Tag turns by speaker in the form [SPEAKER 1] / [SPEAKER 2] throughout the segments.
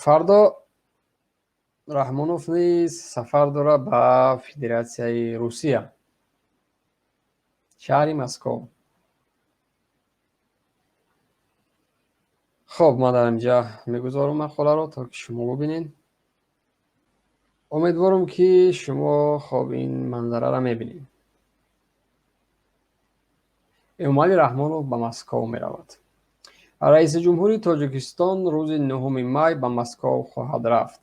[SPEAKER 1] фардо раҳмонов низ сафар дорад ба Федератсияи Русия, шаҳри Москва. хоб, ман дар инҷа мегузорам мақоларо, то ки шумо бубинед. умедворам ки шумо хоб ин манзараро мебинед. эмомалӣ раҳмонов ба Москва меравад. раиси ҷумҳури Тоҷикистон рӯзи 9 май ба Москва хоҳад рафт.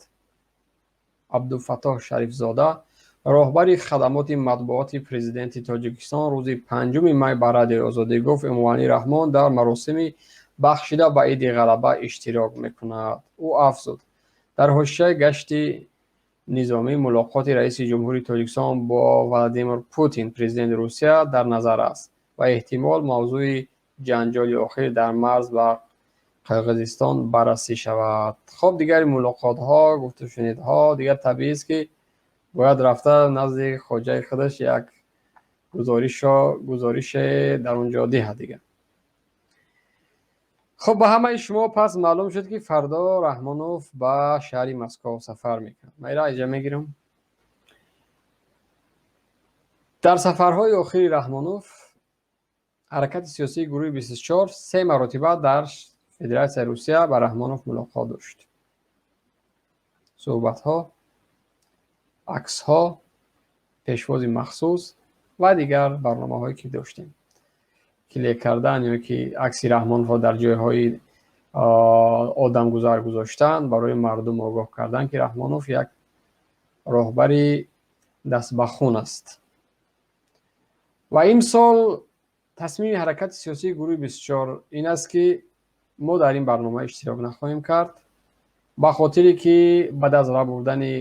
[SPEAKER 1] абдулфаттоҳ шарифзода, роҳбари хадамоти матбуоти президенти Тоҷикистон, рӯзи 5 май ба Радиои Озодӣ гуфт Эмомалӣ раҳмон дар маросими бахшида ба Иди Ғалаба иштирок мекунад. ӯ афзуд, дар ҳошияи гашти низомӣ мулоқоти раиси ҷумҳури Тоҷикистон бо Владимир Путин, президенти Русия, дар назар аст ва эҳтимол мавзӯи ҷанҷоли охир дар марз ба Қирғизистон баррасӣ шавад. хоб, дигари мулоқотҳо, гуфтушунидҳо дигар табиист ки бояд рафта назди хоҷаи худаш як гузорише дар онҷо диҳад дигар. хоб, ба ҳамаи шумо пас маълум шуд ки фардо раҳмонов ба шаҳри Москва сафар мекунад. майра инҷа мегирам. дар сафарҳои охири раҳмонов ҳаракати сиёсии гурӯҳи 24 се маротиба дар Федератсияи Русия ба раҳмонов мулоқот дошт. суҳбатҳо, аксҳо, пешвози махсус ва дигар барномаҳое ки доштем. клик кардан ё ки акси раҳмоновро дар ҷойҳои одамгузар гузоштан, барои мардум огоҳ кардан ки раҳмонов як роҳбари дастбахун аст. ва имсол тасмими ҳаракати сиёсии гурӯҳи 24 ин аст ки мо дар ин барнома иштирок нахоҳем кард, ба хотире ки баъд аз рабурдани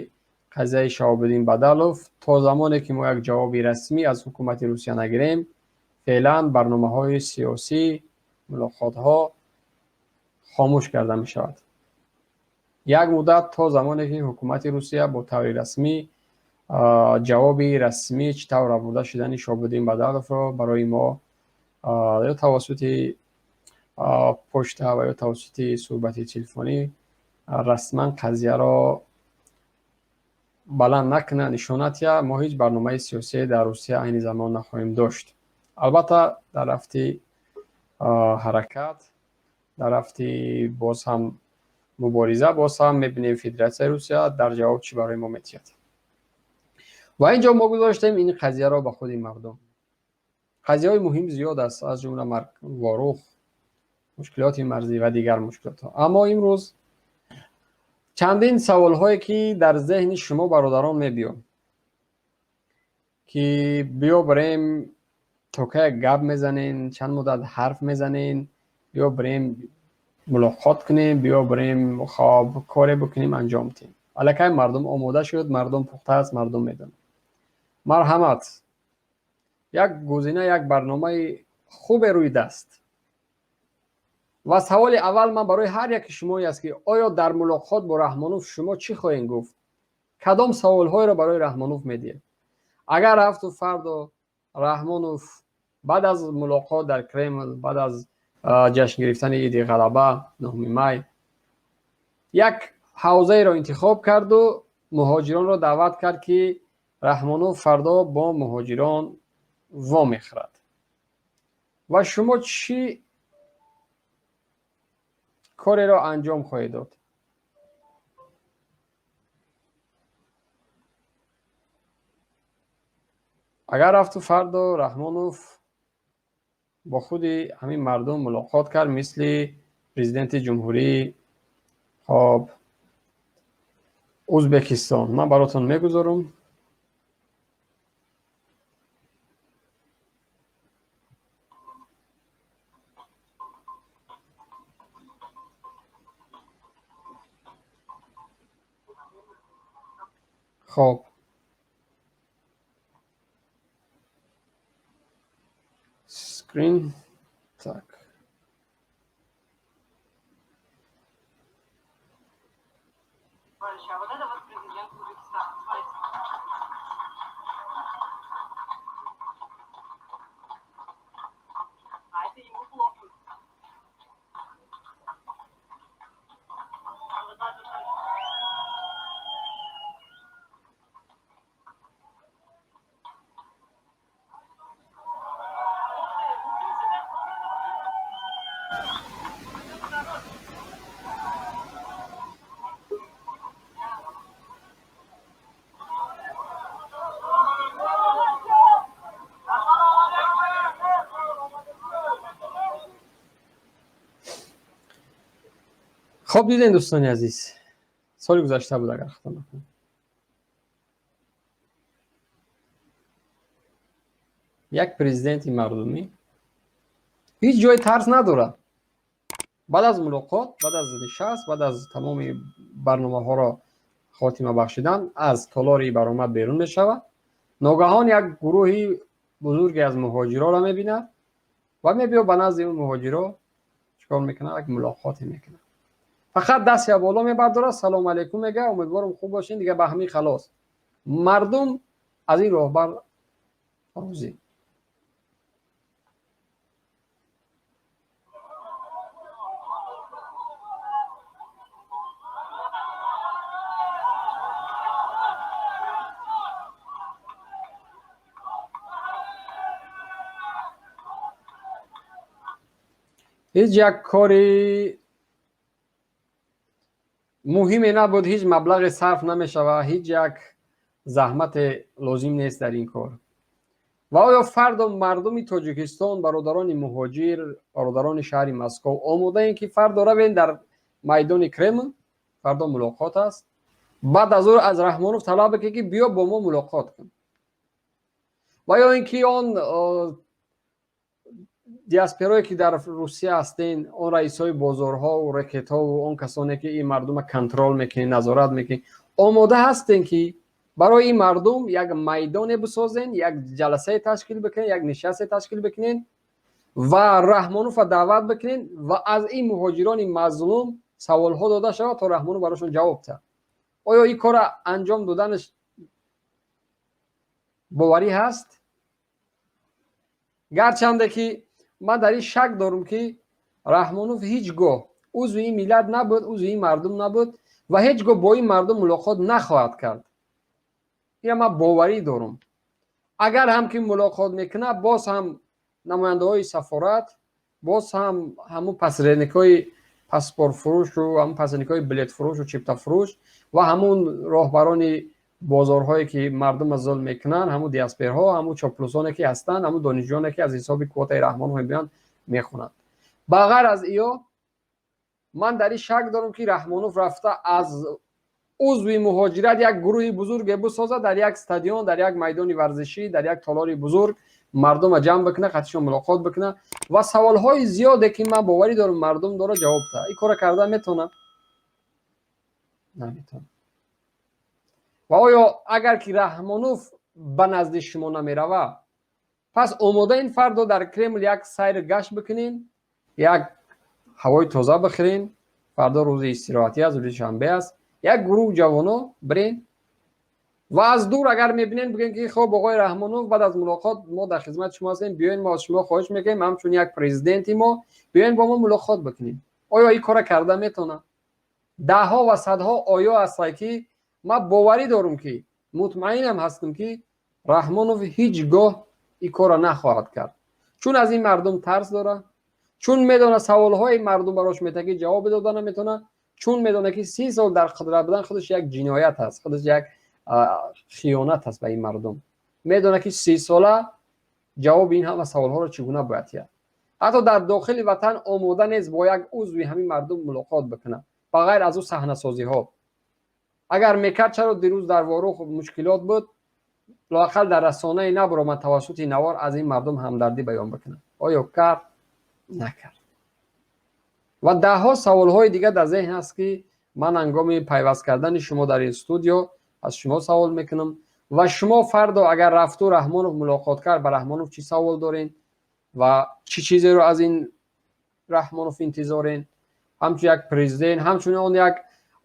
[SPEAKER 1] қазияи Шаҳобиддин Бадалов то замоне ки мо як ҷавоби расмӣ аз ҳукумати Русия нагирем, феълан барномаҳои сиёсӣ, мулоқотҳо хомӯш карда мешавад. як муддат то замоне ки ҳукумати Русия бо таври расмӣ ҷавоби расмӣ чӣ тавр рабурда шудани Шаҳобиддин Бадаловро барои мо ё тавассути почта ва ё тавассути суҳбати телефонӣ расман қазияро баланд накунад, нишон надиҳад, мо ҳеҷ барномаи сиёсие дар Русия айни замон нахоҳем дошт. албатта дар рафти ҳаракат, дар рафти боз ҳам мубориза, боз ҳам мебинем Федератсияи Русия дар ҷавоб чӣ барои мо метиҳад. ва ин ҷо мо гузоштем ин қазияро ба худи мардум. қазияҳои муҳим зиёд аст, аз ҷумла ворух, мушкилоти марзӣ ва дигар мушкилотҳо. аммо имрӯз чандин саволҳое ки дар зеҳни шумо бародарон мебиёд ки биё бирем тока як гап мезанем, чанд муддат ҳарф мезанем, биё бирем мулоқот кунем, биё бирем хоб коре бикунем, анҷом диҳем. аллакай мардум омода шуд, мардум пухта аст, мардум медонад. марҳамат, як гузина, як барномаи хубе рӯи даст. ва саволи аввал ман барои ҳар яки шумо аст ки оё дар мулоқот бо Раҳмонов шумо чӣ хоҳед гуфт? кадом саволҳоеро барои Раҳмонов медиҳед? агар рафту фардо Раҳмонов баъд аз мулоқот дар Кремл, баъд аз ҷашн гирифтани Иди Ғалаба 9 май як ҳавзаеро интихоб карду муҳоҷиронро даъват кард ки Раҳмонов фардо бо муҳоҷирон вомехӯрад. ва шумо чӣ кореро анҷом хоҳед дод? агар рафту фардо Раҳмонов бо худи ҳамин мардум мулоқот кард, мисли президенти ҷумҳурии Узбекистон. ман баротон мегузорам. хоб, скрин так. خب دیدین دوستان عزیز، سال گذشته بود اگر خطا نکنم، یک پرزیدنت مردمی هیچ جای ترس نداره. بعد از ملاقات، بعد از نشست، بعد از تمام برنامه ها را خاتمه بخشیدن، از تالار برآمد بیرون میشود. ناگهان یک گروهی بزرگی از مهاجرا را میبینه و میبیا به نزد اون مهاجرا چیکار میکنه؟ یک ملاقات میکنه. فقط دست یا بالا میبرداره، سلام علیکم میگه، امیدوارم خوب باشین دیگه، به همین خلاص. مردم از این راهبر راضی. هیچ یک کاری مهمی نبود، هیچ مبلغ صرف نمیشود، هیچ یک زحمت لازم نیست در این کار. و آیا فردا مردم تاجیکستان، برادران مهاجر، برادران شهر مسکو آماده این که فردا روین در میدان کرمل؟ فردا ملاقات است. بعد از او از رحمانوف طلب که بیا با ما ملاقات کن. و یا اینکه آن دیاسپورایی که در روسیه هستین، اون رئیسای بازارها و رکت‌ها و اون کسانی که این مردم کنترل میکنن، نظارت میکنن، آماده هستین که برای این مردم یک میدان بسازین، یک جلسه تشکیل بکنین، یک نشست تشکیل بکنین و رحمانوف دعوت بکنین و از این مهاجران مظلوم سوالها داده شود تا رحمانوف براشون جواب بده. آیا این کار انجام دادنش باوری هست؟ گرچنده که من در این شک دارم که رحمانوف هیچگاه عضو این ملت نبود، عضو این مردم نبود و هیچگاه با این مردم ملاقات نخواهد کرد. این من باوری دارم. اگر هم که ملاقات میکنه، باز هم نماینده های سفارت، باز هم همون پسرینکای پاسپورت فروش و همون پسرینکای بلیت فروش و چیپتا فروش و همون راهبران بازارهایی که مردم از ظلم میکنن، همون دیاسپورها، همون چاپلوسانی که هستن، همون دانشجویانی که از حساب کوتای رحمانوف میان میخونن. بغیر از ایو من در این شک دارم که رحمانوف رفته از عضوی مهاجرت یک گروه بزرگ بسازه، در یک استادیوم، در یک میدان ورزشی، در یک تالار بزرگ مردم جمع بکنه، خطشون ملاقات بکنه و سوالهای زیاده که من باوری دارم مردم داره جواب بده. این کار کرده میتونه؟ نمیتونه. و آیا اگر که رحمانوف به نزد شما نمیروه، پس آماده این فردا در کرمل یک سیر گشت بکنین، یک هوای تازه بخورین، فردا روز استراحتی است، روز شنبه است، یک گروه جوانا برین و از دور اگر میبینین بگین که خب آقای رحمانوف بعد از ملاقات ما در خدمت شما هستیم، بیاین ما از شما خواهش میکنیم همچون یک پرزیدنتی ما بیاین با ما ملاقات بکنیم. آیا این کار کرده میتونه؟ ده ها و صدها آیا هست که ما باوری دارم که مطمئنم هستم که رحمانوف هیچگاه این کار نخواهد کرد، چون از این مردم ترس داره، چون میدونه سوالهای مردم براش میتگی جواب دادن نمیتونه، چون میدونه که 30 سال در قدرت بودن خودش یک جنایت هست، خودش یک خیانت هست به این مردم. میدونه که 30 ساله جواب این همه سوالها رو چگونه باید کرد. حتی در داخل وطن آماده نیست با یک عضوی همین مردم ملاقات بکنه بغیر از او صحنه سازی ها. اگر میکرد چرا دیروز در واروخ مشکلات بود، لااقل در رسانه نبرآمد توسط نوار از این مردم همدردی بیان بکنه؟ آیا کرد؟ نکرد. و ده ها سوال های دیگه در ذهن هست که من هنگام پیوست کردن شما در استودیو از شما سوال میکنم و شما فردا اگر رفت و رحمانوف ملاقات کرد، به رحمانوف چی سوال دارین و چی چیزی رو از این رحمانوف انتظارین؟ همچون یک پرزیدنت، همچون اون یک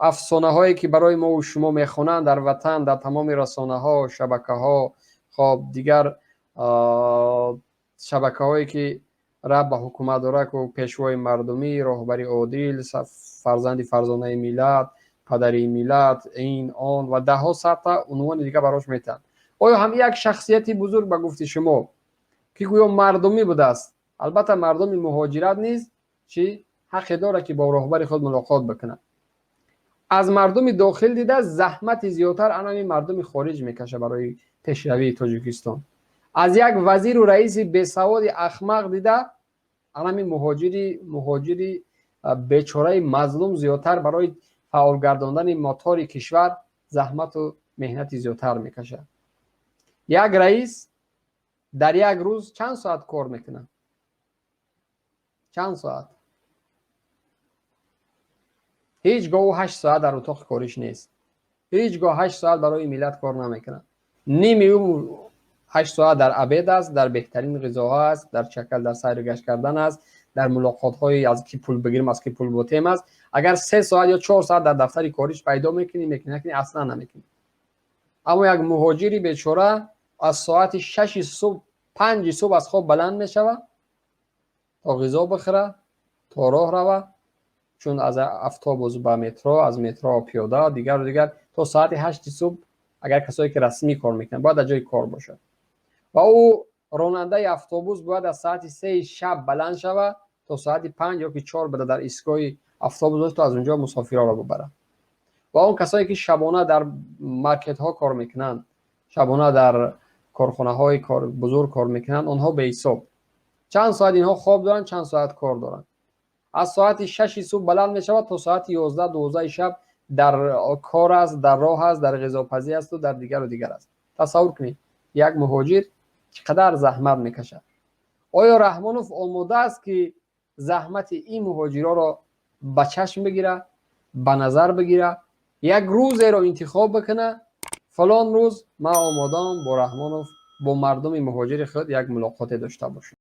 [SPEAKER 1] افسانه هایی که برای ما و شما میخونن در وطن، در تمام رسانه ها، شبکه ها، خب دیگر شبکه هایی که رب به حکومت داره و پیشوای مردمی، راهبری عادل، فرزانه ملت، پدری ملت، این آن و ده ها سطح عنوان دیگه براش میتن. آیا هم یک شخصیتی بزرگ به گفت شما که گویا مردمی بوده است، البته مردم مهاجرت نیست، چی حق داره که با راهبر خود ملاقات بکنه، از مردم داخل دیده زحمت زیادتر انمی مردم خارج میکشه برای پیشروی تاجیکستان. از یک وزیر و رئیس بی سواد احمق دیده انمی مهاجری بیچاره مظلوم زیادتر برای فعال گرداندن موتور کشور زحمت و مهنت زیادتر میکشه. یک رئیس در یک روز چند ساعت کار میکنه؟ چند ساعت؟ هیچگاه 8 ساعت در اتاق کاریش نیست. هیچگاه 8 ساعت برای ملت کار نمیکنه. نیمی اون 8 ساعت در عبید است، در بهترین غذاها است، در شکل در سیر و گشت کردن است، در ملاقات های از کی پول بگیریم از کی پول بتیم است. اگر 3 ساعت یا 4 ساعت در دفتر کاریش پیدا میکنی اصلا نمیکنی. اما یک مهاجری بیچاره از ساعت 6 صبح 5 صبح از خواب بلند میشوه تا غذا بخوره، تا راه روه، چون از اتوبوس به مترو، از مترو پیاده دیگر تا ساعت 8 صبح اگر کسایی که رسمی کار میکنن باید در جای کار باشه و او راننده اتوبوس باید از ساعت 3 شب بلند شوه تا ساعت 5 یا که 4 بده در ایستگاه اتوبوس تا از اونجا مسافرها را ببره. و اون کسایی که شبانه در مارکت ها کار میکنن، شبانه در کارخانه های بزرگ کار میکنن، اونها به حساب چند ساعت اینها خواب دارن، چند ساعت کار دارن. از ساعت 6 صبح بلند میشود تا ساعت 11 12 شب در کار است، در راه است، در غذاپزی است و در دیگر است. تصور کنید یک مهاجر چقدر زحمت میکشه. آیا رحمانوف آماده است که زحمت این مهاجرا را به چشم بگیره، به نظر بگیره، یک روز را انتخاب بکنه فلان روز من آمادم با رحمانوف با مردم مهاجر خود یک ملاقات داشته باشم؟